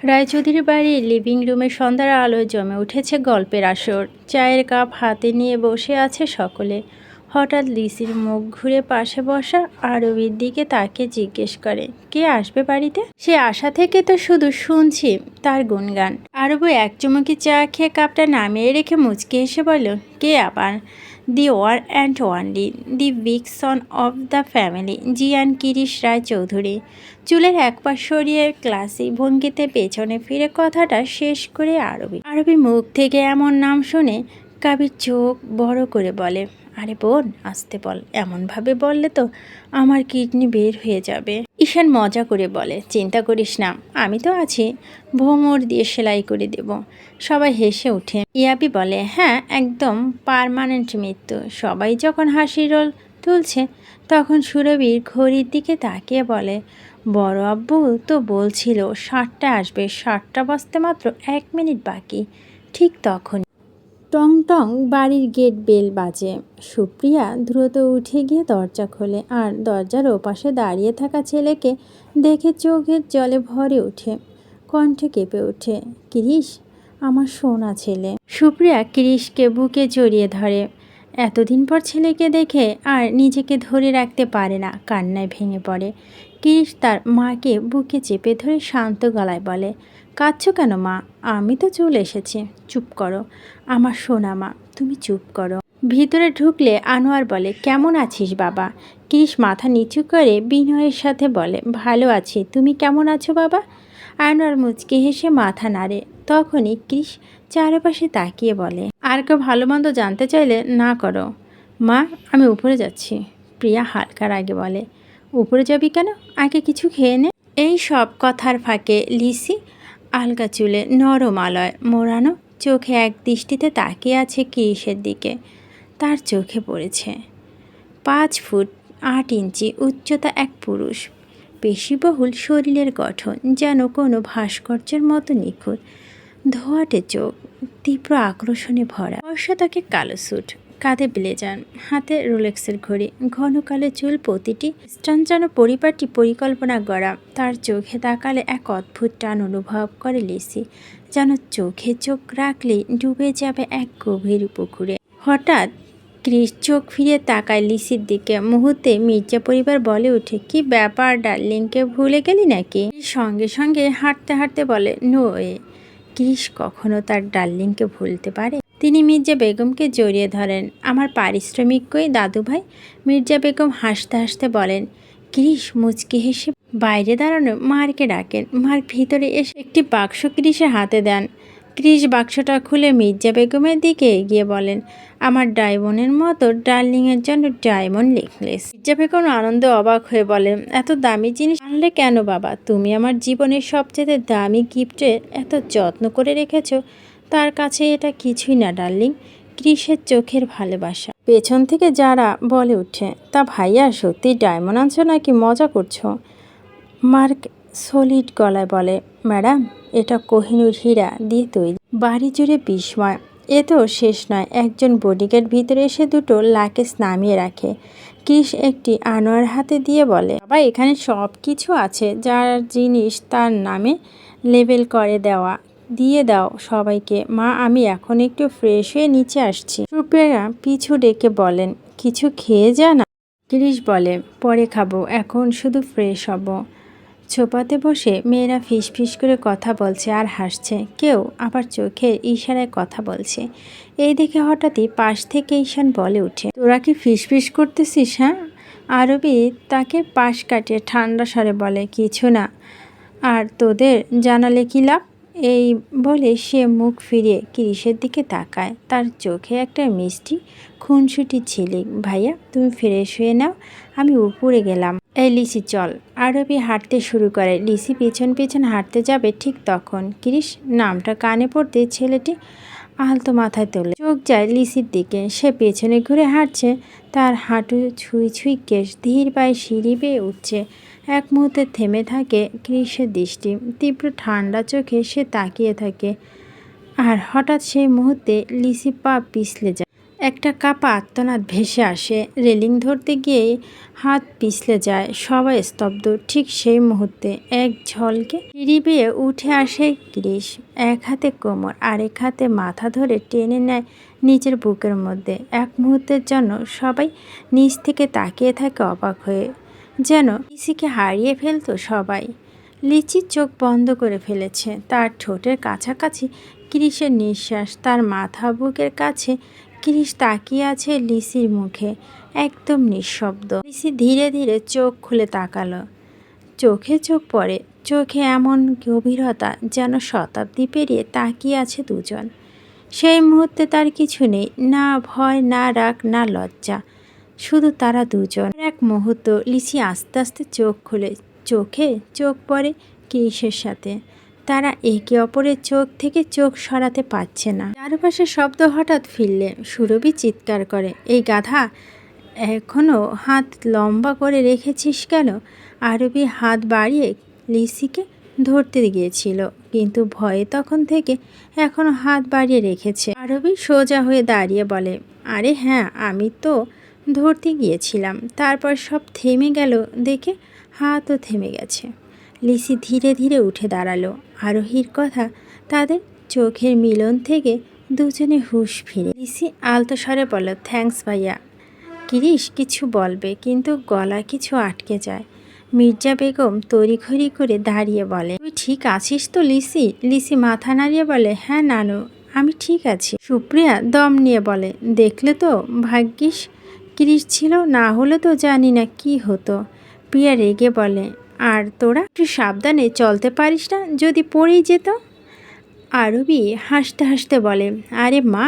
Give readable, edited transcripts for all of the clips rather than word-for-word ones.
রায়চৌধুরী বাড়ির লিভিং রুমে সন্ধ্যার আলোয় জমে উঠেছে গল্পের আসর। চায়ের কাপ হাতে নিয়ে বসে আছে সকলে। হঠাৎ লিসির মুখ ঘুরে পাশে বসা আরবির দিকে তাকিয়ে জিজ্ঞেস করে, কে আসবে বাড়িতে? সে আশা থেকে তো শুধু শুনছি তার গুণগান। আরবি এক চুমুকি চা খেয়ে কাপটা নামিয়ে রেখে মুচকে এসে বলল, কে আবার? The one and only, the big son of the family, জিয়ান কিরিশ রায়চৌধুরী। চুলের এক পাশ সরিয়ে ক্লাসিক ভঙ্গিতে পেছনে ফিরে কথাটা শেষ করে আরবি মুখ থেকে এমন নাম শুনে কাবির চোখ বড় করে বলে, আরে বোন আসতে বল, এমনভাবে বললে তো আমার কিডনি বের হয়ে যাবে। ঈশান মজা করে বলে, চিন্তা করিস না, আমি তো আছি, ভোমর দিয়ে সেলাই করে দেব। সবাই হেসে ওঠে। ইয়াবি বলে, হ্যাঁ একদম পার্মানেন্ট মৃত্যু। সবাই যখন হাসির রোল তুলছে তখন সুরভীর ঘড়ির দিকে তাকিয়ে বলে, বড় আব্বু তো বলছিল 7টা আসবে, 7টা বাজতে মাত্র 1 মিনিট বাকি। ঠিক তখন টং টং বাড়ির গেট বেল বাজে। সুপ্রিয়া দ্রুত উঠে গিয়ে দরজা খোলে আর দরজার ওপাশে দাঁড়িয়ে থাকা ছেলেকে দেখে চোখের জলে ভরে ওঠে, কণ্ঠে কেঁপে ওঠে, কিরিশ, আমার সোনা ছেলে। সুপ্রিয়া কিরিশকে বুকে জড়িয়ে ধরে। এতদিন পর ছেলেকে দেখে আর নিজেকে ধরে রাখতে পারে না, কান্নায় ভেঙে পড়ে। কিরিশ তার মাকে বুকে চেপে ধরে শান্ত গলায় বলে, কাঁদছো কেন মা? আমি তো চলে এসেছি। চুপ করো আমার সোনা মা, তুমি চুপ করো। ভিতরে ঢুকলে আনোয়ার বলে, কেমন আছিস বাবা? কিরিশ মাথা নিচু করে বিনয়ের সাথে বলে, ভালো আছি, তুমি কেমন আছো বাবা? আনোয়ার মুচকি হেসে মাথা নাড়ে। তখনই কিরিশ চারপাশে তাকিয়ে বলে, আর কেউ ভালো মন্দ জানতে চাইলে না করো মা, আমি উপরে যাচ্ছি। প্রিয়া হালকা রাগে বলে, উপরে যাবি কেন? আগে কিছু খেয়ে নে। এই সব কথার ফাঁকে লিসি আলগা চুলে নরম আলয় মোড়ানো চোখে এক দৃষ্টিতে তাকিয়ে আছে কিরিশের দিকে। তার চোখে পড়েছে 5 ফুট 8 ইঞ্চি উচ্চতা এক পুরুষ, পেশিবহুল শরীরের গঠন যেন কোনো ভাস্কর্যের মতো নিখুঁত, ধোয়াটে চোখ, তীব্র আকর্ষণে ভরা। ফর্সা তাকে কালো স্যুট, কাঁধে ব্লেজার, হাতে রোলেক্সের ঘড়ি, ঘন কালো চুল, প্রতিটি স্টান যেন পরিপাটি পরিকল্পনা গড়া। তার চোখে তাকালে এক অদ্ভুত টান অনুভব করে লিসি, যেন চোখে চোখ রাখলেই ডুবে যাবে এক গভীর পুকুরে। হঠাৎ ক্রিস চোখ ফিরিয়ে তাকায় লিসির দিকে। মুহূর্তে মির্জা পরিবার বলে ওঠে, কি ব্যাপার ডার্লিংকে ভুলে গেলি নাকি? সঙ্গে সঙ্গে হাঁটতে হাঁটতে বলে, নো ওয়ে, ক্রিস কখনো তার ডার্লিংকে ভুলতে পারে? তিনি মির্জা বেগমকে জড়িয়ে ধরেন। আমার পারিশ্রমিক কই দাদু ভাই? মির্জা বেগম হাসতে হাসতে বলেন। ক্রিস মুচকি হেসে বাইরে দাঁড়ানো মারকে ডাকেন। মার ভিতরে এসে একটি বাক্স ক্রিসের হাতে দেন। ক্রিস বাক্সটা খুলে মির্জা বেগমের দিকে এগিয়ে বলেন, আমার ডায়মন্ডের মতো ডার্লিংয়ের জন্য ডায়মন্ড নেকলেস। মির্জা বেগম আনন্দে অবাক হয়ে বলেন, এত দামি জিনিস আনলে কেন বাবা? তুমি আমার জীবনের সবচেয়ে দামি গিফটের এত যত্ন করে রেখেছো, তার কাছে এটা কিছুই না ডার্লিং। ক্রিসের চোখের ভালোবাসা। পেছন থেকে যারা বলে ওঠে, তা ভাইয়া সত্যি ডায়মন্ড আনছো নাকি মজা করছো? মার্ক সলিড গলায় বলে, ম্যাডাম এটা কোহিনূর হীরা দিয়ে তৈরি। বাড়ি জুড়ে বিস্ময়। এ তো শেষ নয়, একজন বডিগার্ড ভিতরে এসে দুটো লাকেজ নামিয়ে রাখে। ক্রিস একটি আনোয়ার হাতে দিয়ে বলে, বাবা এখানে সব কিছু আছে, যার জিনিস তার নামে লেবেল করে দেওয়া, দিয়ে দাও সবাইকে। মা আমি এখন একটু ফ্রেশ হয়ে নিচে আসছি। সুপ্রিয়া পিছু ডেকে বলেন, কিছু খেয়ে যা না। ক্রিস বলে, পরে খাবো, এখন শুধু ফ্রেশ হব। ছোপাতে বসে মেয়েরা ফিস ফিস করে কথা বলছে আর হাসছে, কেউ আবার চোখের ইশারায় কথা বলছে। এই দেখে হঠাৎই পাশ থেকে ঈশান বলে ওঠে, তোরা কি ফিস ফিস করতেছিস? হ্যাঁ। আরবি তাকে পাশ কাটিয়ে ঠান্ডা স্বরে বলে, কিছু না, আর তোদের জানালে কি লাভ? এই বলে সে মুখ ফিরিয়ে ক্রিসের দিকে তাকায়। তার চোখে একটা মিষ্টি খুনসুটি ঝিলিক। ভাইয়া তুমি ফ্রেশ হয়ে নাও, আমি উপরে গেলাম। এই লিসি চল। আরবি হাঁটতে শুরু করে। লিসি পিছন পিছন হাঁটতে যাবে, ঠিক তখন ক্রিস নামটা কানে পড়তে ছেলেটি আলতো মাথায় তোলে। চোখ যায় লিসির দিকে। সে পেছনে ঘুরে হাঁটছে, তার হাঁটু ছুঁই ছুঁই কেশ, ধীর পায়ে সিঁড়ি বেয়ে উঠছে। এক মুহূর্তে থেমে থাকে ক্রিসের দৃষ্টি। তীব্র ঠান্ডা চোখে সে তাকিয়ে থাকে। আর হঠাৎ সেই মুহূর্তে লিসি পা পিছলে যায়। একটা কাপা আর্তনাদ ভেসে আসে। রেলিং ধরতে গিয়ে হাত পিছলে যায়। সবাই স্তব্ধ। ঠিক সেই মুহূর্তে এক ঝলকে সিঁড়ি বেয়ে উঠে আসে কৃষ। এক হাতে কোমর, আরেক হাতে মাথা ধরে টেনে নেয় নিজের বুকের মধ্যে। এক মুহূর্তের জন্য সবাই নিচ থেকে তাকিয়ে থাকে অবাক হয়ে, যেন লিসিকে হারিয়ে ফেলতো সবাই। লিচি চোখ বন্ধ করে ফেলেছে। তার ঠোঁটের কাছাকাছি কৃষের নিঃশ্বাস। তার মাথা বুকের কাছে কৃষ তাকিয়ে আছে লিসির মুখে, একদম নিঃশব্দ। লিসি ধীরে ধীরে চোখ খুলে তাকালো। চোখে চোখ পড়ে, চোখে এমন গভীরতা যেন শতাব্দী পেরিয়ে তাকিয়ে আছে দুজন। সেই মুহূর্তে তার কিছু নেই, না ভয়, না রাগ, না লজ্জা, শুধু তারা দুজন। এক মুহূর্ত লিসি আস্তে আস্তে চোখ খুলে, চোখে চোখ পড়ে কৃষের সাথে। তারা একে অপরের চোখ থেকে চোখ সরাতে পারছে না। চারপাশে শব্দ হঠাৎ ফিরলে সুরভি চিৎকার করে, এই গাধা, এখনও হাত লম্বা করে রেখেছিস কেন? আরবি হাত বাড়িয়ে লিসিকে ধরতে গিয়েছিল, কিন্তু ভয়ে তখন থেকে এখনও হাত বাড়িয়ে রেখেছে। আরবি সোজা হয়ে দাঁড়িয়ে বলে, আরে হ্যাঁ, আমি তো ধরতে গিয়েছিলাম, তারপর সব থেমে গেল দেখে হাতও থেমে গেছে। লিসি ধীরে ধীরে উঠে দাঁড়ালো। আরোহীর কথা, তাদের চোখের মিলন থেকে দুজনে হুঁশ ফিরে। লিসি আলতো স্বরে বলল, থ্যাঙ্কস ভাইয়া। কৃষ কিছু বলবে, কিন্তু গলা কিছু আটকে যায়। মির্জা বেগম তড়িঘড়ি করে দাঁড়িয়ে বলে, তুই ঠিক আছিস তো লিসি? লিসি মাথা নাড়িয়ে বলে, হ্যাঁ নানু, আমি ঠিক আছি। সুপ্রিয়া দম নিয়ে বলে, দেখলে তো, ভাগ্যিস কৃষ ছিল, না হলে তো জানি না কি হতো। প্রিয়া রেগে বলে, আর তোরা একটু সাবধানে চলতে পারিস না? যদি পড়েই যেত। আরবি হাসতে হাসতে বলে, আরে মা,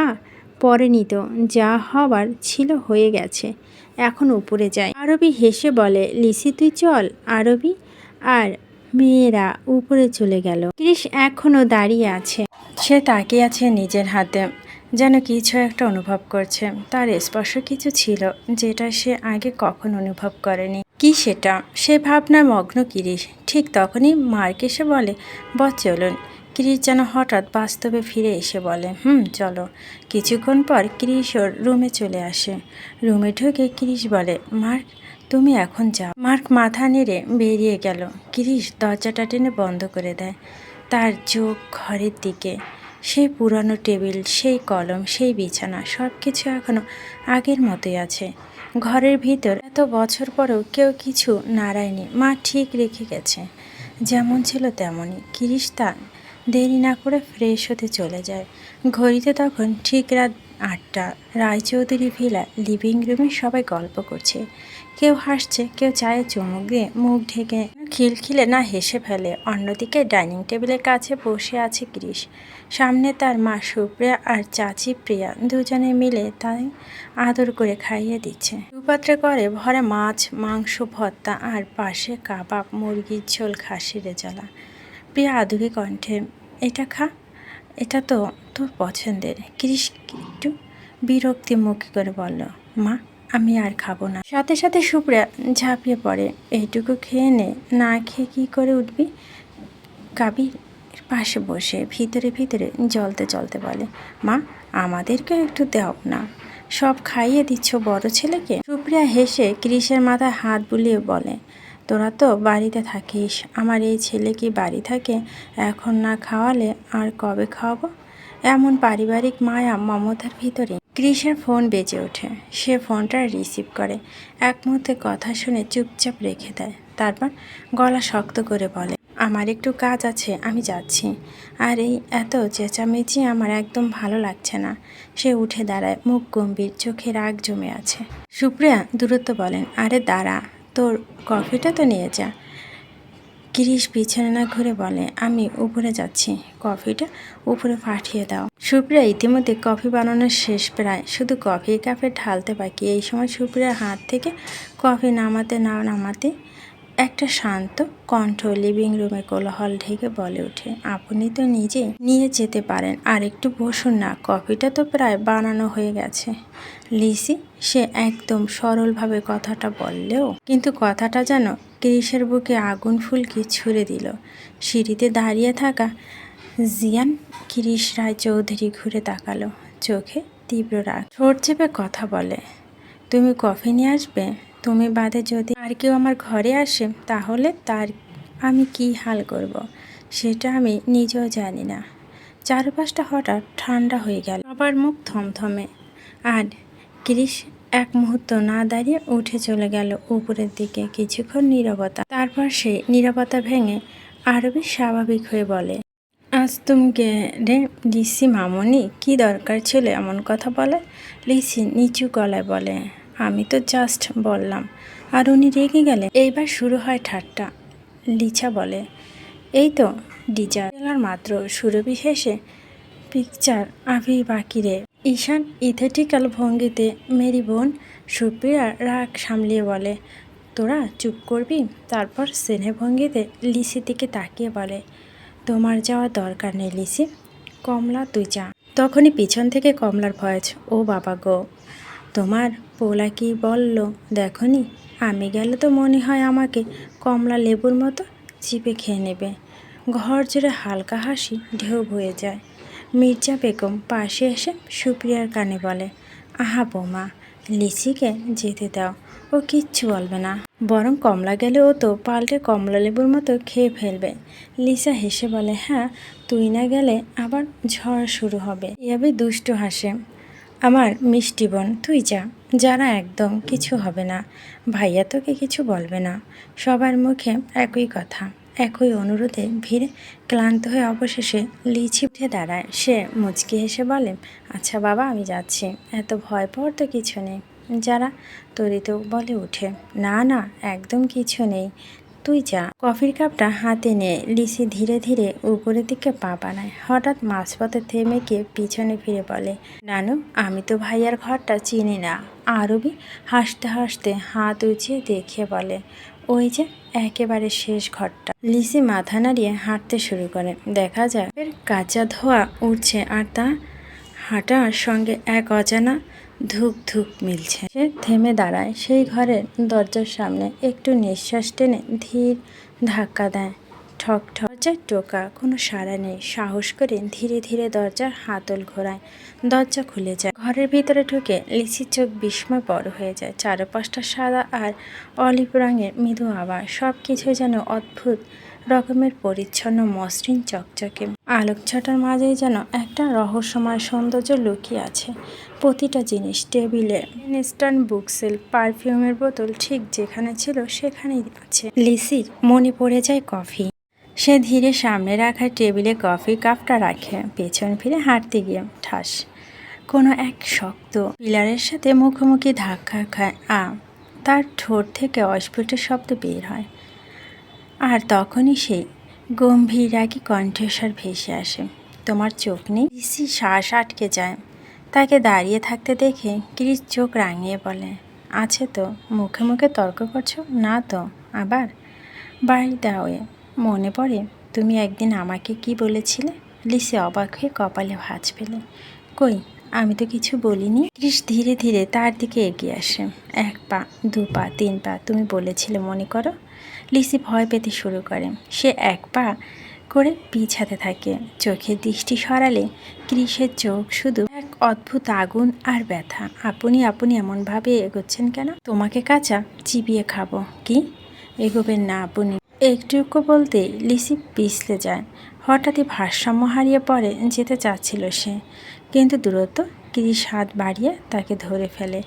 পড়েনি তো, যা হবার ছিল হয়ে গেছে, এখন উপরে যাই। আরবি হেসে বলে, লিসি তুই চল। আরবি আর মেয়েরা উপরে চলে গেল। কৃষ এখনও দাঁড়িয়ে আছে। সে তাকিয়ে আছে নিজের হাতে, যেন কিছু একটা অনুভব করছে। তার স্পর্শ কিছু ছিল যেটা সে আগে কখনো অনুভব করেনি। কি সেটা? সে ভাবনার মগ্ন কৃষ। ঠিক তখনই মার্ক এসে বলে, বস চলুন। কৃষ যেন হঠাৎ বাস্তবে ফিরে এসে বলে, চলো। কিছুক্ষণ পর কৃষ ওর রুমে চলে আসে। রুমে ঢুকে কৃষ বলে, মার্ক তুমি এখন যাও। মার্ক মাথা নেড়ে বেরিয়ে গেল। কৃষ দরজাটা টেনে বন্ধ করে দেয়। তার চোখ ঘরের দিকে। সেই পুরানো টেবিল, সেই কলম, সেই বিছানা, সব কিছু এখনও আগের মতোই আছে। ঘরের ভিতর এত বছর পরেও কেউ কিছু নাড়ায়নি। মা ঠিক রেখে গেছে, যেমন ছিল তেমনই। কৃষ তা দেরি না করে ফ্রেশ হতে চলে যায়। ঘড়িতে তখন ঠিক রাত 8টা। রায়চৌধুরী ভিলা লিভিং রুমে সবাই গল্প করছে। কেউ হাসছে, কেউ চায়ে চুমুক দিয়ে মুখ ঢেকে খিলখিলে না হেসে ফেলে। অন্যদিকে ডাইনিং টেবিলের কাছে বসে আছে কৃষ। সামনে তার মা সুপ্রিয়া আর চাচি প্রিয়া, দুজনে মিলে তাই আদর করে খাইয়ে দিচ্ছে। দুপাত্রে করে ভরে মাছ, মাংস, ভর্তা, আর পাশে কাবাব, মুরগির ঝোল, খাসির রেজালা। প্রিয়া আদুরে কণ্ঠে, এটা খা, এটা তো তোর পছন্দের। কৃষ একটু বিরক্তি মুখে করে বলল, মা আমি আর খাবো না। সাথে সাথে সুপ্রিয়া ঝাঁপিয়ে পড়ে, এইটুকু খেয়ে নে, না খেয়ে কী করে উঠবি? কাবির পাশে বসে ভিতরে ভিতরে জ্বলতে জ্বলতে বলে, মা আমাদেরকে একটু দাও না, সব খাইয়ে দিচ্ছ বড় ছেলেকে। সুপ্রিয়া হেসে কৃষের মাথায় হাত বুলিয়ে বলে, তোরা তো বাড়িতে থাকিস, আমার এই ছেলে কি বাড়ি থাকে? এখন না খাওয়ালে আর কবে খাওয়াবো? এমন পারিবারিক মায়া মমতার ভিতরে কৃষের ফোন বেজে ওঠে। সে ফোনটা রিসিভ করে। এক মুহূর্তে কথা শুনে চুপচাপ রেখে দেয়। তারপর গলা শক্ত করে বলে, আমার একটু কাজ আছে, আমি যাচ্ছি। আর এই এত চেঁচামেচি আমার একদম ভালো লাগছে না। সে উঠে দাঁড়ায়, মুখ গম্ভীর, চোখে রাগ জমে আছে। সুপ্রিয়া দূরত্ব বলেন, আরে দাঁড়া, তোর কফিটা তো নিয়ে যা। কৃষ পিছনে না ঘুরে বলে, আমি উপরে যাচ্ছি, কফিটা উপরে পাঠিয়ে দাও। সুপ্রিয়া ইতিমধ্যে কফি বানানোর শেষ প্রায়, শুধু কফি কাপে ঢালতে বাকি। এই সময় সুপ্রিয়ার হাত থেকে কফি নামাতে একটা শান্ত কণ্ঠ লিভিং রুমে কোলাহল ঢেকে বলে ওঠে, আপনি তো নিজে নিয়ে যেতে পারেন, আর একটু বসুন না, কফিটা তো প্রায় বানানো হয়ে গেছে। লিসি, সে একদম সরলভাবে কথাটা বললেও কিন্তু কথাটা যেন কৃষের বুকে আগুন ফুলকি ছুঁড়ে দিল। সিঁড়িতে দাঁড়িয়ে থাকা জিয়ান কৃষ রায়চৌধুরী ঘুরে তাকালো, চোখে তীব্র রাগ, ঠোঁট চেপে কথা বলে, তুমি কফি নিয়ে আসবে? তুমি বাদে যদি আর কেউ আমার ঘরে আসে তাহলে তার আমি কি হাল করব সেটা আমি নিজেও জানি না। চারপাশটা হঠাৎ ঠান্ডা হয়ে গেল, সবার মুখ থমথমে। আর ক্রিস এক মুহূর্ত না দাঁড়িয়ে উঠে চলে গেল উপরের দিকে। কিছুক্ষণ নীরবতা, তারপর সে নীরবতা ভেঙে আরবি স্বাভাবিক হয়ে বলে, আজ তুমি রে লিসি মামনি, কি দরকার ছিল এমন কথা বলে? লিসি নিচু গলায় বলে, আমি তো জাস্ট বললাম। আর উনি রেগে গেলেন। এইবার শুরু হয় ঠাট্টা। লিচা বলে, এই তো ডিজার মাত্র। সুরভি হেসে, পিকচার আভি বাকি রে। ঈশান ইথেটিক্যাল ভঙ্গিতে মেরি বোন সুপ্রিয়া রাগ সামলিয়ে বলে, তোরা চুপ করবি? তারপর স্নেহ ভঙ্গিতে লিসির দিকে তাকিয়ে বলে, তোমার যাওয়ার দরকার নেই লিসি, কমলা তুই যা। তখনই পিছন থেকে কমলার ভয়েস, ও বাবা গো, তোমার পোলা কি বলল দেখনি? আমি গেলে তো মনে হয় আমাকে কমলা লেবুর মতো চিপে খেয়ে নেবে। ঘর জুড়ে হালকা হাসি ঢেউ বয়ে যায়। মির্জা বেগম পাশে এসে সুপ্রিয়ার কানে বলে, আহা বৌমা, লিসিকে যেতে দাও, ও কিচ্ছু বলবে না। বরং কমলা গেলে ও তো পাল্টে কমলা লেবুর মতো খেয়ে ফেলবে। লিসা হেসে বলে, হ্যাঁ, তুই না গেলে আবার ঝড় শুরু হবে। এভাবে দুষ্টু হাসে, আমার মিষ্টি বোন তুই যা, যারা একদম কিছু হবে না, ভাইয়া তোকে কিছু বলবে না। সবার মুখে একই কথা, একই অনুরোধে ভিড়ে ক্লান্ত হয়ে অবশেষে লিচি উঠে দাঁড়ায়। সে মুচকি হেসে বলে, আচ্ছা বাবা, আমি যাচ্ছি, এত ভয় পাওয়ার তো কিছু নেই। যারা তরিত বলে উঠে, না না, একদম কিছু নেই, তুই যা। কফির কাপটা হাতে নিয়ে লিসি ধীরে ধীরে উপরের দিকে পা বানায়। হঠাৎ মাঝপথে থেমে গিয়ে পিছনে ফিরে বলে, নানু, আমি তো ভাইয়ার ঘরটা চিনি না। আরবি হাসতে হাসতে হাত উঁচিয়ে দেখিয়ে বলে, ওই যে একেবারে শেষ ঘরটা। লিসি মাথা নাড়িয়ে হাঁটতে শুরু করে। দেখা যায় এর কাঁচা ধোয়া উঠছে আর তা হাঁটার সঙ্গে এক অজানা ধুক ধুক মিলছে। সে থেমে দাঁড়ায় সেই ঘরের দরজার সামনে, একটু নিঃশ্বাস টেনে ধীর ধাক্কা দেয়। ঠক ঠক, দরজায় টোকা, কোনো সাড়া নেই। সাহস করে ধীরে ধীরে দরজার হাতল ঘোরায়। দরজা খুলে যায়। ঘরের ভিতরে ঢুকে লিসির চোখ বিস্ময় বড় হয়ে যায়। চারপাশটা সাদা আর অলিভ রঙের মৃদু আভা, সব কিছু যেন অদ্ভুত রকমের পরিচ্ছন্ন, মসৃণ, চকচকে। আলোকছটার মাঝেই যেন একটা রহস্যময় সৌন্দর্য লুকিয়ে আছে। প্রতিটা জিনিস, টেবিলে ইনস্ট্যান্ট বুকসেলফ, পারফিউমের বোতল ঠিক যেখানে ছিল সেখানেই আছে। লিসির মনে পড়ে যায় কফি। সে ধীরে সামনে রাখা টেবিলে কফি কাপটা রাখে, পেছন ফিরে হাঁটতে গিয়ে ঠাস কোনো এক শক্ত পিলারের সাথে মুখোমুখি ধাক্কা খায়। তার ঠোঁট থেকে অস্ফুট শব্দ বের হয়। আর তখনই সেই গম্ভীর রাগী কণ্ঠস্বর ভেসে আসে, তোমার চোখ নেই? লিসি শ্বাস আটকে যায়। তাকে দাঁড়িয়ে থাকতে দেখে ক্রিস চোখ রাঙিয়ে বলে, আছে তো। মুখে মুখে তর্ক করছো না তো আবার? বাই দা ওয়ে, মনে পড়ে তুমি একদিন আমাকে কি বলেছিলে? লিসি অবাক হয়ে কপালে ভাঁজ ফেলে, কই, আমি তো কিছু বলিনি। ক্রিস ধীরে ধীরে তার দিকে এগিয়ে আসে। 1 পা, 2 পা, 3 পা, তুমি বলেছিলে মনে করো। লিসি ভয় পেতে শুরু করে। সে 1 পা করে পিছাতে থাকে। চোখের দৃষ্টি সরালে ক্রিসের চোখ শুধু এক অদ্ভুত আগুন আর ব্যথা। আপনি আপনি এমনভাবে এগোচ্ছেন কেন? তোমাকে কাঁচা চিবিয়ে খাবো কি? এগোবেন না আপনি। একটুকু বলতে লিসি পিছলে যায়। হঠাৎই ভারসাম্য হারিয়ে পড়ে যেতে চাচ্ছিল সে, কিন্তু দূরত্ব। ক্রিস হাত বাড়িয়ে তাকে ধরে ফেলে।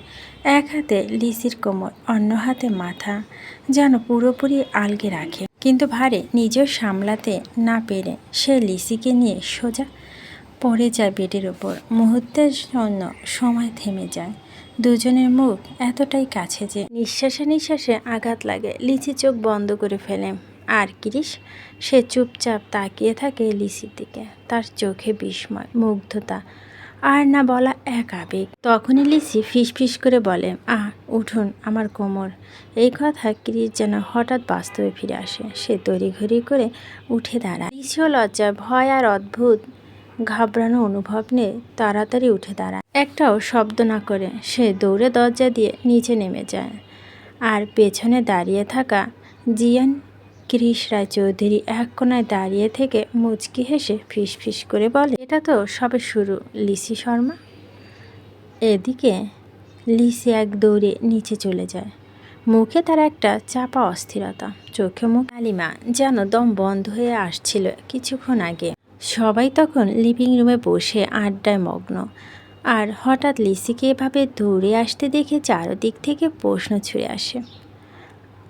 এক হাতে লিসির কোমর, অন্য হাতে মাথা, যেন পুরোপুরি আলগে রাখে। কিন্তু ভারে নিজেও সামলাতে না পেরে সে লিসিকে নিয়ে সোজা পড়ে যায় বেডের ওপর। মুহূর্তের জন্য সময় থেমে যায়। দুজনের মুখ এতটাই কাছে যে নিঃশ্বাসে নিঃশ্বাসে আঘাত লাগে। লিসি চোখ বন্ধ করে ফেলে। আর ক্রিস, সে চুপচাপ তাকিয়ে থাকে লিসির দিকে। তার চোখে বিস্ময়, মুগ্ধতা আর না বলা এক আবেগ। তখনই লিসি ফিসফিস করে বলে, উঠুন আমার কোমর। এই কথা ক্রিস যেন হঠাৎ বাস্তবে ফিরে আসে। সে তড়িঘড়ি করে উঠে দাঁড়ায়। লিসিও লজ্জা, ভয় আর অদ্ভুত ঘাবড়ানো অনুভব নিয়ে তাড়াতাড়ি উঠে দাঁড়ায়। একটাও শব্দ না করে সে দৌড়ে দরজা দিয়ে নিচে নেমে যায়। আর পেছনে দাঁড়িয়ে থাকা জিয়ান ক্রিস রায়চৌধুরী এক কোনায় দাঁড়িয়ে থেকে মুচকি হেসে ফিসফিস করে বলে, এটা তো সবে শুরু লিসি শর্মা। এদিকে লিসি এক দৌড়ে নিচে চলে যায়। মুখে তার একটা চাপা অস্থিরতা, চোখে মুখ কালিমা, যেন দম বন্ধ হয়ে আসছিল কিছুক্ষণ আগে। সবাই তখন লিভিং রুমে বসে আড্ডায় মগ্ন। আর হঠাৎ লিসিকে এভাবে দৌড়ে আসতে দেখে চারদিক থেকে প্রশ্ন ছুড়ে আসে।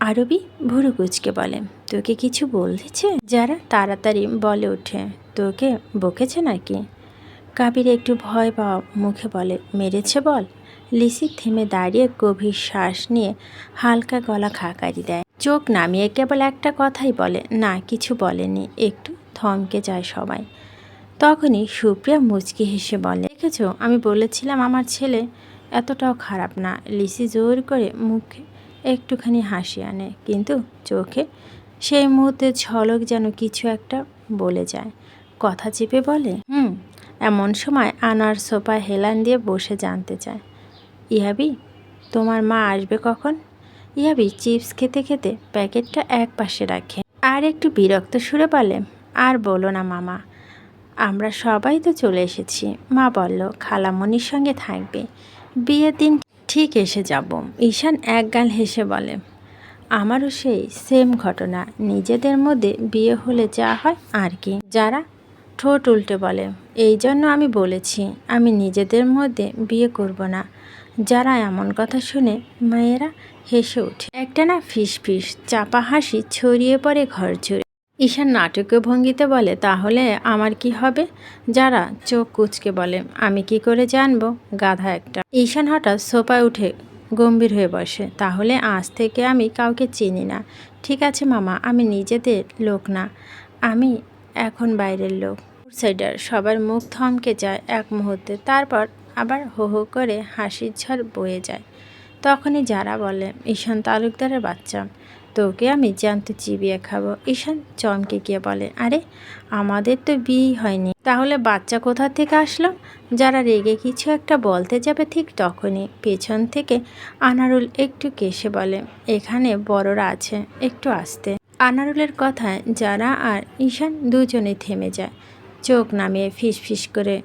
আরবি ভুরু কুচকে বলে, তোকে কিছু বলেছে? যারা তাড়াতাড়ি বলে ওঠে, তোকে বকেছে নাকি? কাবির একটু ভয় পাওয়া মুখে বলে, মেরেছে বল। লিসি থেমে দাঁড়িয়ে গভীর শ্বাস নিয়ে হালকা গলা খাকারি দেয়। চোখ নামিয়ে কেবল একটা কথাই বলে, না কিছু বলেনি। একটু থমকে যায় সবাই। তখনই সুপ্রিয়া মুচকি হেসে বলে, দেখেছো, আমি বলেছিলাম আমার ছেলে এতটাও খারাপ না। লিসি জোর করে মুখে একটুখানি হাসি আনে, কিন্তু চোখে সেই মুহূর্তে ঝলক যেন কিছু একটা বলে যায়। কথা চেপে বলে, এমন সময় আনার সোফায় হেলান দিয়ে বসে জানতে চায়, ইয়াবি তোমার মা আসবে কখন? ইয়াবি চিপস খেতে খেতে প্যাকেটটা এক পাশে রাখে আর একটু বিরক্ত সুরে বলে, আর বলো না মামা, আমরা সবাই তো চলে এসেছি। মা বলল খালামণির সঙ্গে থাকবে, বিয়ের দিন ঠিক এসে যাব। ঈশান একগাল হেসে বলে, আমারও সেই সেম ঘটনা। নিজেদের মধ্যে বিয়ে হলে যা হয় আর কি। যারা ঠোঁট উল্টে বলে, এই জন্য আমি বলেছি আমি নিজেদের মধ্যে বিয়ে করব না। যারা এমন কথা শুনে মেয়েরা হেসে ওঠে। একটা না ফিস ফিস চাপা হাসি ছড়িয়ে পড়ে ঘর জুড়ে। ঈশান নাটকীয় ভঙ্গিতে বলে, তাহলে আমার কি হবে? যারা চোখ কুঁচকে বলে, আমি কি করে জানবো, গাধা একটা। ঈশান হঠাৎ সোফায় উঠে গম্ভীর হয়ে বসে, তাহলে আজ থেকে আমি কাউকে চিনি না। ঠিক আছে মামা, আমি নিজেদের লোক না, আমি এখন বাইরের লোক। আউটসাইডার। সবার মুখ থমকে যায় এক মুহূর্তে, তারপর আবার হো হো করে হাসির ঝড় বয়ে যায়। তখনই যারা বলে, ঈশান তালুকদারের বাচ্চা, তোকে আমি জ্যান্ত চিবিয়ে খাবো। ঈশান চমকে গিয়ে বলে, আরে আমাদের তো বিয়েই হয়নি, তাহলে বাচ্চা কোথা থেকে আসলো? যারা রেগে কিছু একটা বলতে যাবে ঠিক তখনই পেছন থেকে আনারুল একটু কেসে বলে, এখানে বড়রা আছে, একটু আসতে। আনারুলের কথায় যারা আর ঈশান দুজনে থেমে যায়, চোখ নামিয়ে ফিস ফিস করে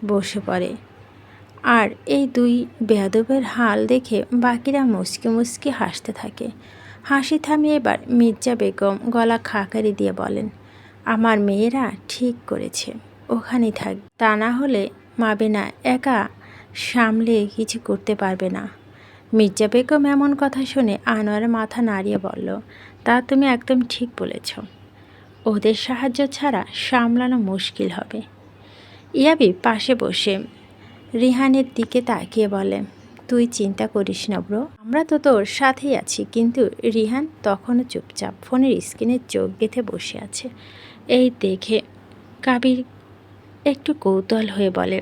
বসে পড়ে। আর এই দুই বেয়াদবের হাল দেখে বাকিরা মুচকি মুচকি হাসতে থাকে। হাসি থামিয়ে এবার মির্জা বেগম গলা খাকারি দিয়ে বলেন, আমার মেয়েরা ঠিক করেছে, ওখানেই থাকবে। তা না হলে মাবেনা একা সামলে কিছু করতে পারবে না। মির্জা বেগম এমন কথা শুনে আনোয়ার মাথা নাড়িয়ে বলল, তা তুমি একদম ঠিক বলেছ, ওদের সাহায্য ছাড়া সামলানো মুশকিল হবে। ইয়াবি পাশে বসে রিহানের দিকে তাকিয়ে বলে, তুই চিন্তা করিস না ব্রো, আমরা তো তোর সাথেই আছি। কিন্তু রিহান তখনও চুপচাপ ফোনের স্ক্রিনে চোখ গেঁথে বসে আছে। এই দেখে কাবির একটু কৌতূহল হয়ে বলে,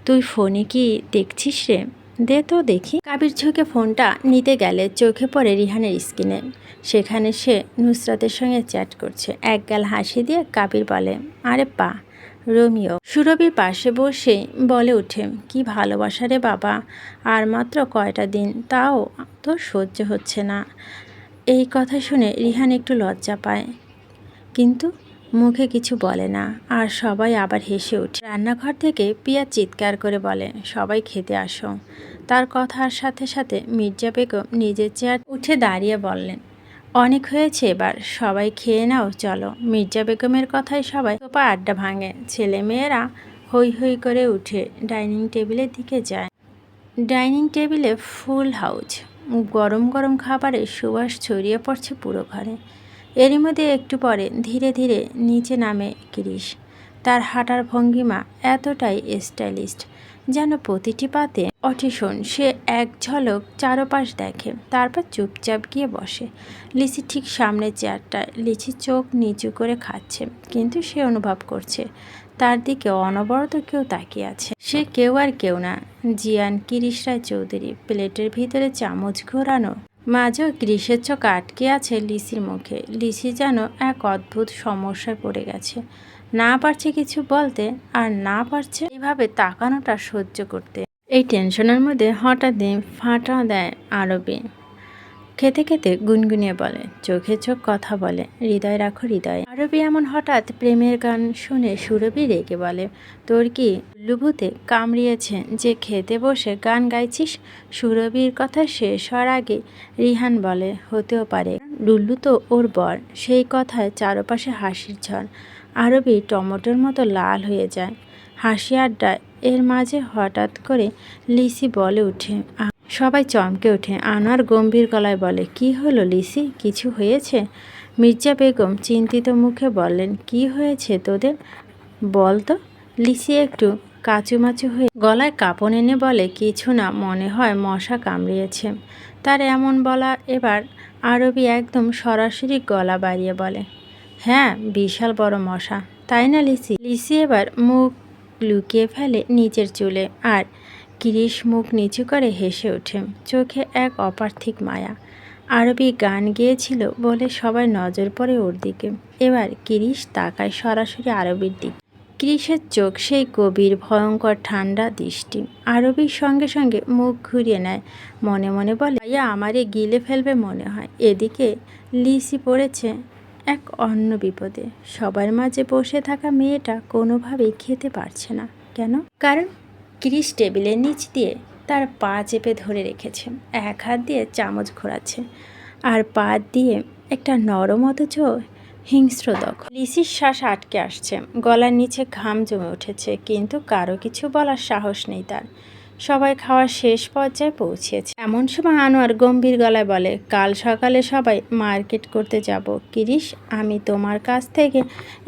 তুই ফোনে কি দেখছিস রে? দে তো দেখি। কাবির ঝুঁকে ফোনটা নিতে গেলে চোখে পড়ে রিহানের স্ক্রিনে। সেখানে সে নুসরাতের সঙ্গে চ্যাট করছে। একগাল হাসি দিয়ে কাবির বলে, আরে পা রোমিও। সুরভির পাশে বসে বলে ওঠে, কি ভালোবাসা রে বাবা, আর মাত্র কয়টা দিন, তাও তো সহ্য হচ্ছে না। এই কথা শুনে রিহান একটু লজ্জা পায়, কিন্তু মুখে কিছু বলে না। আর সবাই আবার হেসে ওঠে। রান্নাঘর থেকে পিয়া চিৎকার করে বলে, সবাই খেতে আসো। তার কথার সাথে সাথে মির্জা বেগম নিজের চেয়ার উঠে দাঁড়িয়ে বললেন, অনেক হয়েছে, এবার সবাই খেয়ে নাও, চলো। মির্জা বেগমের কথায় সবাই সোফা আড্ডা ভাঙে। ছেলে মেয়েরা হৈ হৈ করে উঠে ডাইনিং টেবিলের দিকে যায়। ডাইনিং টেবিলে ফুল হাউজ, গরম গরম খাবারের সুবাস ছড়িয়ে পড়ছে পুরো ঘরে। এরই মধ্যে একটু পরে ধীরে ধীরে নিচে নামে গিরিশ। তার হাঁটার ভঙ্গিমা এতটাই স্টাইলিস্ট, যেন প্রতিটি পাতে অটিশন। সে এক ঝলক চারপাশ দেখে, তারপর চুপচাপ গিয়ে বসে লিসি ঠিক সামনের চেয়ারটায়। লিচি চোখ নিচু করে খাচ্ছে, কিন্তু সে অনুভব করছে তার দিকে অনবরত কেউ তাকিয়ে আছে। সে কেউ আর কেউ না, জিয়ান গিরিশ রায় চৌধুরী। প্লেটের ভিতরে চামচ ঘোরানো, মাঝেও গ্রীষের চোখ আটকে আছে লিসির মুখে। লিসি যেন এক অদ্ভুত সমস্যায় পড়ে গেছে, না পারছে কিছু বলতে, আর না পারছে এভাবে তাকানোটা সহ্য করতে। এই টেনশনের মধ্যে হঠাৎ ফাটা দেয় আরবি। খেতে খেতে গুনগুনিয়ে বলে, চোখে চোখ কথা বলে, হৃদয় রাখো হৃদয়ে। আরবি এমন হঠাৎ প্রেমের গান শুনে সুরভি রেগে বলে, তোর কি লুভুতে কামড়িয়েছে যে খেতে বসে গান গাইছিস? সুরভির কথা শেষ হওয়ার আগে রিহান বলে, হতেও পারে, লুল্লু তো ওর বর। সেই কথায় চারপাশে হাসির ঝড়। আরবি টমেটোর মতো লাল হয়ে যায় হাসি আড্ডায়। এর মাঝে হঠাৎ করে লিসি বলে উঠে, সবাই চমকে ওঠে। আনোয়ার গম্ভীর গলায় বলে, কি হলো লিসি, কিছু হয়েছে? মির্জা বেগম চিন্তিত মুখে বললেন, কি হয়েছে তোদের, বল তো। লিসি একটু কাচুমাচু হয়ে গলায় কাঁপন এনে বলে, কিছু না, মনে হয় মশা কামড়িয়েছে। তার এমন বলা এবার আরবি একদম সরাসরি গলা বাড়িয়ে বলে, হ্যাঁ, বিশাল বড় মশা, তাই না লিসি? লিসি এবার মুখ লুকিয়ে ফেলে নিচের চুলে, আর কিরিশ মুখ নিচু করে হেসে ওঠে, চোখে এক অপার্থিক মায়া। আরবি গান গেয়েছিল বলে সবাই নজর পড়ে ওর দিকে। এবার কিরিশ তাকায় সরাসরি আরবির দিকে। কিরিশের চোখ সেই গভীর ভয়ঙ্কর ঠান্ডা দৃষ্টি। আরবির সঙ্গে সঙ্গে মুখ ঘুরিয়ে নেয়, মনে মনে বলে, ভাইয়া আমারে গিলে ফেলবে মনে হয়। এদিকে লিসি পড়েছে এক অন্য বিপদে। সবার মাঝে বসে থাকা মেয়েটা কোনোভাবেই খেতে পারছে না। কেন? কারণ কিরিশ টেবিলের নিচ দিয়ে তার পা চেপে ধরে রেখেছে, এক হাত দিয়ে চামচ ঘোরাচ্ছে, আর পা দিয়ে একটা নরম অথচ হিংস্র দখল। লিসির শ্বাস আটকে আসছে, গলার নিচে ঘাম জমে উঠেছে, কিন্তু কারো কিছু বলার সাহস নেই তার। সবাই খাওয়ার শেষ পর্যায়ে পৌঁছেছে। এমন সময় আনোয়ার গম্ভীর গলায় বলে, কাল সকালে সবাই মার্কেট করতে যাব। কিরিশ, আমি তোমার কাছ থেকে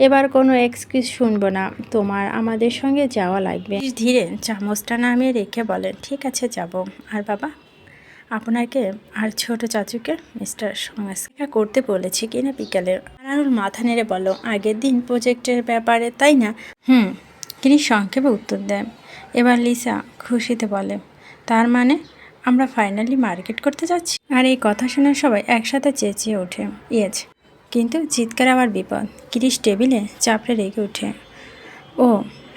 এবার কোনো এক্সকিউজ শুনবো না, তোমার আমাদের সঙ্গে যাওয়া লাগবে। ধীরে চামচটা নামিয়ে রেখে বলেন, ঠিক আছে যাব। আর বাবা, আপনাকে আর ছোট চাচুকে মিস্টার সংস্কার করতে বলেছি কিনা বিকালে? আনারুল মাথা নেড়ে বলো, আগের দিন প্রজেক্টের ব্যাপারে, তাই না? কিরিশ সংক্ষেপে উত্তর দেয়। এবার লিসা খুশিতে বলে, তার মানে আমরা ফাইনালি মার্কেট করতে যাচ্ছি? আর এই কথা শুনে সবাই একসাথে চেঁচিয়ে ওঠে, ইয়েজ। কিন্তু চিৎকার আবার বিপদ। কিরিশ টেবিলে চাপড়ে রেগে ওঠে, ও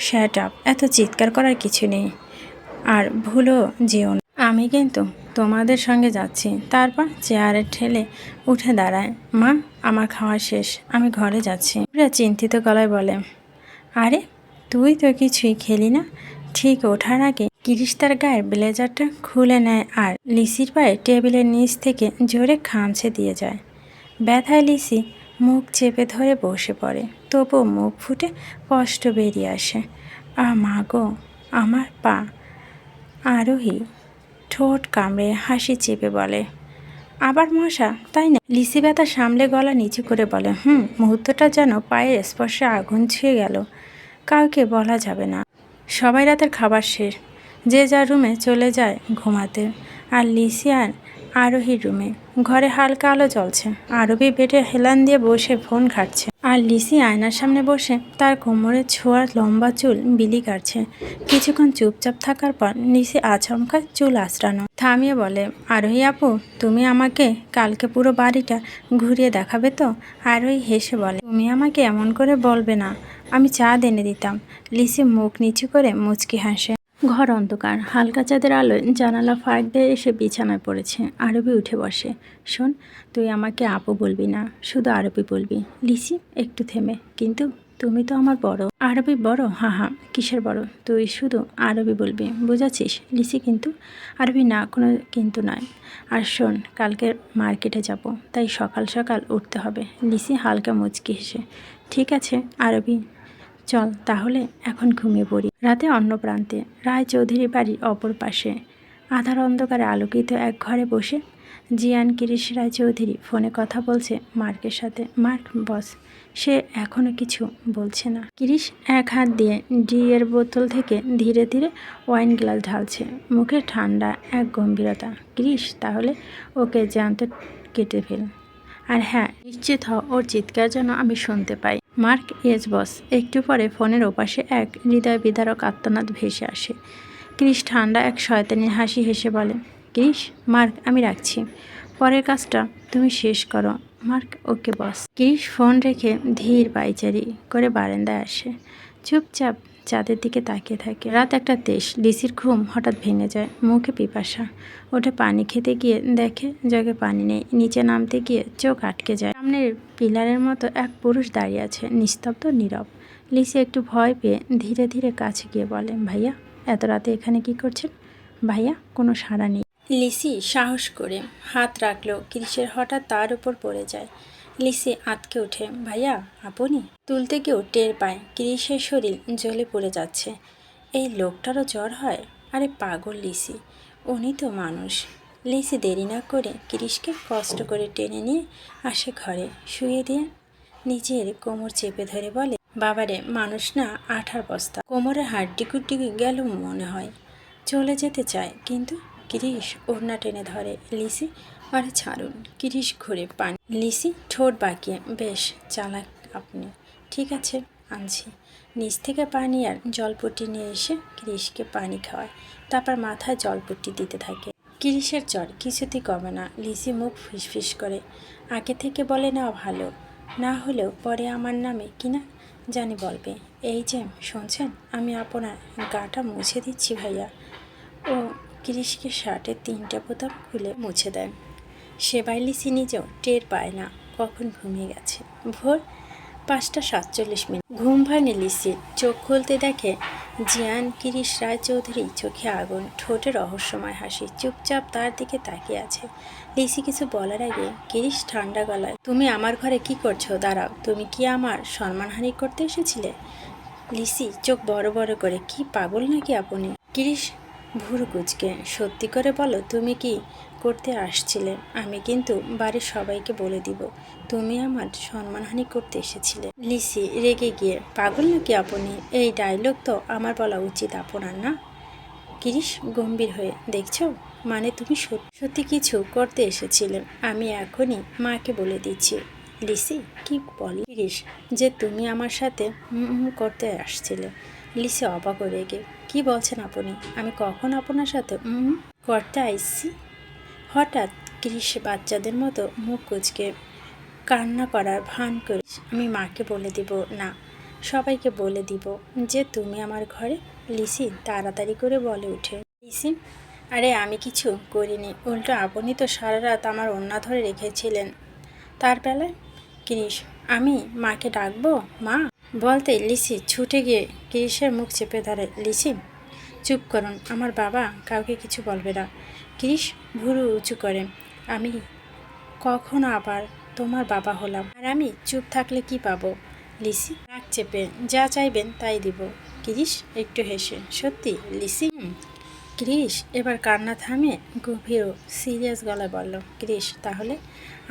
শ্যাট আপ, এত চিৎকার করার কিছু নেই, আর ভুলও যেও না, আমি কিন্তু তোমাদের সঙ্গে যাচ্ছি। তারপর চেয়ারে ঠেলে উঠে দাঁড়ায়। মা, আমার খাওয়া শেষ, আমি ঘরে যাচ্ছি। ওরা চিন্তিত গলায় বলে, আরে তুই তো কিছুই খেলি না। ঠিক ওঠার আগে কিরিশ তার গায়ের ব্লেজারটা খুলে নেয় আর লিসির পায়ে টেবিলের নিচ থেকে জোরে খামচে দিয়ে যায়। ব্যথায় লিসি মুখ চেপে ধরে বসে পড়ে, তবুও মুখ ফুটে কষ্ট বেরিয়ে আসে, মা গো, আমার পা। আরোহী ঠোঁট কামড়ে হাসি চেপে বলে, আবার মশা, তাই না? লিসি ব্যথা সামলে গলা নিচু করে বলে, মুহূর্তটা যেন পায়ের স্পর্শে আগুন ছুঁয়ে গেল। কাউকে বলা যাবে না। সবাই রাতের খাবার শেষ, যে যার রুমে চলে যায় ঘুমাতে। আর লিসি আর আরোহীর রুমে। ঘরে হালকা আলো জ্বলছে। আরবি বেডে হেলান দিয়ে বসে ফোন ঘাঁটছে, আর লিসি আয়নার সামনে বসে তার কোমরের ছোঁয়ার লম্বা চুল বিলি কাটছে। কিছুক্ষণ চুপচাপ থাকার পর লিসি আচমকা চুল আঁচড়ানো থামিয়ে বলে, আরোহী আপু, তুমি আমাকে কালকে পুরো বাড়িটা ঘুরিয়ে দেখাবে তো? আরোহী হেসে বলে, তুমি আমাকে এমন করে বলবে না, আমি চা এনে দিতাম। লিসি মুখ নিচু করে মুচকি হাসে। ঘর অন্ধকার, হালকা চাঁদের আলোয় জানালা ফাঁক দিয়ে এসে বিছানায় পড়েছে। আরবি উঠে বসে, শোন, তুই আমাকে আপু বলবি না, শুধু আরবি বলবি। লিসি একটু থেমে, কিন্তু তুমি তো আমার বড়। আরবি বড়? হা, কিসের বড়? তুই শুধু আরবি বলবি, বুঝাচ্ছিস? লিসি কিন্তু। আরবি না, কোনো কিন্তু নয়। আর শোন, কালকে মার্কেটে যাব, তাই সকাল সকাল উঠতে হবে। লিসি হালকা মুচকি হেসে, ঠিক আছে আরবি, চল তাহলে এখন ঘুমিয়ে পড়ি। রাতে অন্য প্রান্তে, রায় চৌধুরী বাড়ির অপর পাশে আধার অন্ধকারে আলোকিত এক ঘরে বসে জিয়ান কিরিশ রায় চৌধুরী ফোনে কথা বলছে মার্কের সাথে। মার্ক বস, সে এখনো কিছু বলছে না। কিরিশ এক হাত দিয়ে ডিয়ের বোতল থেকে ধীরে ধীরে ওয়াইন গ্লাস ঢালছে, মুখে ঠান্ডা এক গম্ভীরতা। কিরিশ, তাহলে ওকে জ্যান্ত কেটে ফেল। আর হ্যাঁ, নিশ্চিত হ ওর চিৎকার যেন আমি শুনতে পাই। Mark, yes boss. একটু পরে ফোনের ওপাশে এক হৃদয় বিদারক আত্মনাদ ভেসে আসে। ক্রিস ঠান্ডা এক শয়তানির হাসি হেসে বলে, ক্রিস, মার্ক আমি রাখছি, পরের কাজটা তুমি শেষ করো। মার্ক, ওকে বস। ক্রিস ফোন রেখে ধীর পায়চারি করে বারান্দায় আসে, চুপচাপ চাঁদের দিকে তাকিয়ে থাকে। রাত 1:23। লিসির ঘুম হঠাৎ ভেঙে যায়। মুখে পিপাসা। ওঠে পানি খেতে গিয়ে দেখে জগে পানি নেই। নিচে নামতে গিয়ে চোখ আটকে যায়। সামনের পিলারের মতো এক পুরুষ দাঁড়িয়ে আছে, নিস্তব্ধ, নীরব। লিসি একটু ভয় পেয়ে ধীরে ধীরে কাছে গিয়ে বলে, ভাইয়া, এত রাতে এখানে কি করছেন? ভাইয়া। কোনো সাড়া নেই। লিসি সাহস করে হাত রাখলো। কৃষের হঠাৎ তার উপর পড়ে যায়। লিসি আঁতকে ওঠে। ভাইয়া, আপনি? তুলতে গিয়েও টের পায় কৃষের শরীর জ্বলে পড়ে যাচ্ছে। এই লোকটারও জ্বর হয়? আরে পাগল লিসি, উনি তো মানুষ। লিসি দেরি না করে কৃষকে কষ্ট করে টেনে নিয়ে আসে ঘরে। শুয়ে দিয়ে নিজের কোমর চেপে ধরে বলে, বাবারে, মানুষ না, আঠার বস্তা। কোমরের হাড্ডি কুড্ডি গেল মনে হয়। চলে যেতে চায়, কিন্তু কৃষ ওড়না টেনে ধরে। লিসি, আরে ছাড়ুন। কৃষ ঘুরে পানি। লিসি ঠোঁট বাঁকিয়ে, বেশ চালাক আপনি। ঠিক আছে, আনছি। নিচ থেকে পানি আর জলপট্টি নিয়ে এসে কৃষকে পানি খাওয়ায়। তারপর মাথায় জলপট্টি দিতে থাকে। কৃষের জ্বর কিছুতেই কমে না। লিসি মুখ ফিসফিস করে। আগে থেকে বলে নেওয়া ভালো, না হলেও পরে আমার নামে কিনা জানি বলবে। এই যে শুনছেন, আমি আপনার গাটা মুছে দিচ্ছি ভাইয়া। ও কৃষকে শার্টের 3টে বোতাম খুলে মুছে দেয়। সেবাই লিসি নিজেও টের পায় না কখন ঘুমিয়ে গেছে। ভোর 5:47। ঘুম ভাঙে লিসির। চোখ খুলতে দেখে জিয়ান কিরিশ রায়চৌধুরী। চোখে আগুন, ঠোঁটে রহস্যময় হাসি, চুপচাপ তার দিকে তাকিয়ে আছে। লিসি কিছু বলার আগে কিরিশ ঠান্ডা গলায়, তুমি আমার ঘরে কি করছো? দাঁড়াও, তুমি কি আমার সম্মানহানি করতে এসেছিলে? লিসি চোখ বড় বড় করে, কি পাগল নাকি আপনি? কিরিশ ভুরু কুচকে, সত্যি করে বলো, তুমি কি করতে আসছিলে? আমি কিন্তু বাড়ির সবাইকে বলে দিব তুমি আমার সম্মানহানি করতে এসেছিলে। লিসি রেগে গিয়ে, পাগল নাকি আপনি? এই ডায়লগ তো আমার বলা উচিত আপনার না? কিরিশ গম্ভীর হয়ে, দেখছো, মানে তুমি সত্যি কিছু করতে এসেছিলে। আমি এখনই মাকে বলে দিচ্ছি। লিসি, কি বলি কিরিশ, যে তুমি আমার সাথে করতে আসছিলে? লিসি অবাক হয়ে রেগে, কি বলছেন আপনি? আমি কখন আপনার সাথে করতে আইসি? হঠাৎ কৃষ বাচ্চাদের মতো মুখ কুচকে কান্না করার ভান করে, আমি মাকে বলে দিব না, সবাইকে বলে দিব যে তুমি আমার ঘরে। লিসি তাড়াতাড়ি করে বলে উঠে। লিসি, আরে আমি কিছু করিনি, উল্টো আপনি তো সারা রাত আমার ওড়না ধরে রেখেছিলেন। তার বেলায় কৃষ, আমি মাকে ডাকবো? মা বলতে লিসি ছুটে গিয়ে কৃষের মুখ চেপে ধরে। লিসি, চুপ করুন, আমার বাবা কাউকে কিছু বলবে না। কৃষ ভুরু উঁচু করে, আমি কখনো আবার তোমার বাবা হলাম? আর আমি চুপ থাকলে কি পাবো? লিসি নাক চেপে, যা চাইবেন তাই দিব। কৃষ একটু হেসে, সত্যি লিসি? কৃষ এবার কান্না থামিয়ে গভীর সিরিয়াস গলায় বলল। কৃষ, তাহলে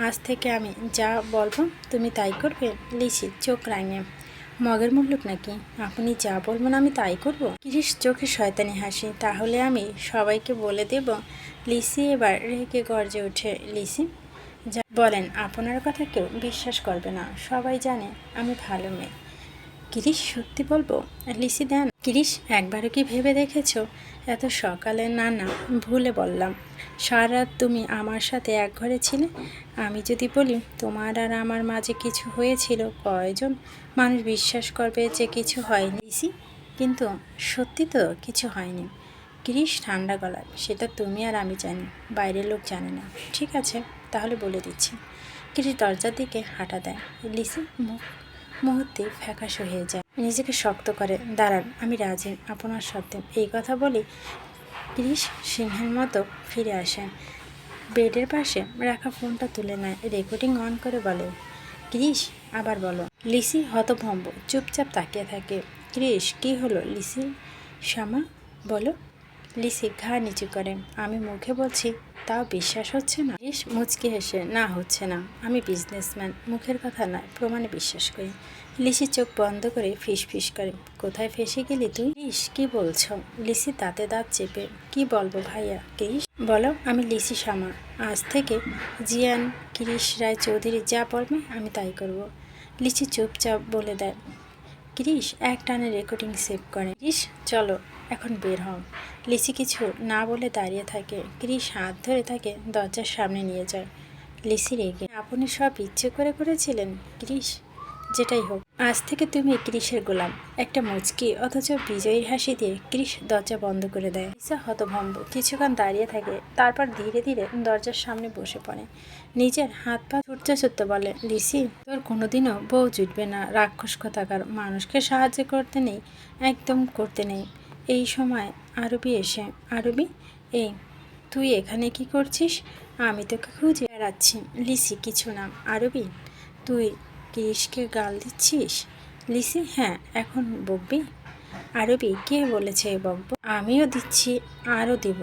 আজ থেকে আমি যা বলবো তুমি তাই করবে? লিসি চোখ রাঙিয়ে, মগের মুল্লুক নাকি, আপনি যা বলবেন আমি তাই করব? কৃষ চোখে শয়তানি হাসি, তাহলে আমি সবাইকে বলে দেব। লিসি এবার রেগে গর্জে ওঠে। লিসি, যা বলেন, আপনার কথা কেউ বিশ্বাস করবে না, সবাই জানে আমি ভালো মেয়ে। কৃষ, সত্যি বলবো? লিসি দেন। কৃষ, একবারও কি ভেবে দেখেছ? এত সকালে? না না, ভুলে বললাম। সারা রাত তুমি আমার সাথে এক ঘরে ছিলে। আমি যদি বলি তোমার আর আমার মাঝে কিছু হয়েছিল, কয়জন মানুষ বিশ্বাস করবে যে কিছু হয়নি? লিসি, কিন্তু সত্যি তো কিছু হয়নি। কৃষ ঠান্ডা গলায়, সেটা তুমি আর আমি জানি, বাইরের লোক জানে না। ঠিক আছে, তাহলে বলে দিচ্ছি। কৃষ দরজার দিকে হাঁটা দেয়। লিসি মুহূর্তে ফ্যাকাশে হয়ে যায়, নিজেকে শক্ত করে, দাঁড়ান, আমি রাজি আপনার সাথে। এই কথা বলি কৃষ সিংহের মতো ফিরে আসেন। বেডের পাশে রাখা ফোনটা তুলে নেয়, রেকর্ডিং অন করে বলে, কৃষ আবার বলো। লিসি হতভম্ব, চুপচাপ তাকিয়ে থাকে। কৃষ, কি হলো লিসি? শ্যামা বলো। লিসি ঘা নিচু করে, আমি মুখে বলছি তাও বিশ্বাস হচ্ছে না। কৃষ মুচকি হেসে, না হচ্ছে না, আমি বিজনেসম্যান, মুখের কথা নয়, প্রমাণে বিশ্বাস করি। লিসি চোখ বন্ধ করে ফিস ফিস করে, কোথায় ফেসে গেলি তুই? কৃষ, কি বলছো? লিসি দাঁতে দাঁত চেপে, কি বলবো ভাইয়া? কৃষ বলো, আমি লিসি শ্যামা, আজ থেকে জিয়ান কৃষ রায়চৌধুরী যা বলবে আমি তাই করব। লিসি চুপচাপ বলে দেয়। কৃষ এক টানে রেকর্ডিং সেভ করে। কৃষ, চলো এখন বের হও। লিসি কিছু না বলে দাঁড়িয়ে থাকে। কৃষ হাত ধরে তাকে দরজার সামনে নিয়ে যায়। লিসি রেগে, আপনি সব ইচ্ছে করে করেছিলেন? কৃষ যেটাই হোক, আজ থেকে তুমি ক্রিসের গোলাম। একটা মুচকি অথচ বিজয়ীর হাসি দিয়ে ক্রিস দরজা বন্ধ করে দেয়। লিসা হতভম্ব কিছুক্ষণ দাঁড়িয়ে থাকে, তারপর ধীরে ধীরে দরজার সামনে বসে পড়ে। নিজের হাত পা ছুটতে ছুটতে বলে, লিসি, তোর কোনোদিনও বউ জুটবে না, রাক্ষস কথাকার। মানুষকে সাহায্য করতে নেই, একদম করতে নেই। এই সময় আরবি এসে, আরবি, এই তুই এখানে কি করছিস? আমি তোকে খুঁজে বেড়াচ্ছি। লিসি, কিছু না। আরবি, তুই ক্রিসকে গাল দিচ্ছিস? লিসি, হ্যাঁ, এখন বকবি? আরবি, কে বলেছে বকবো? আমিও দিচ্ছি, আরও দিব।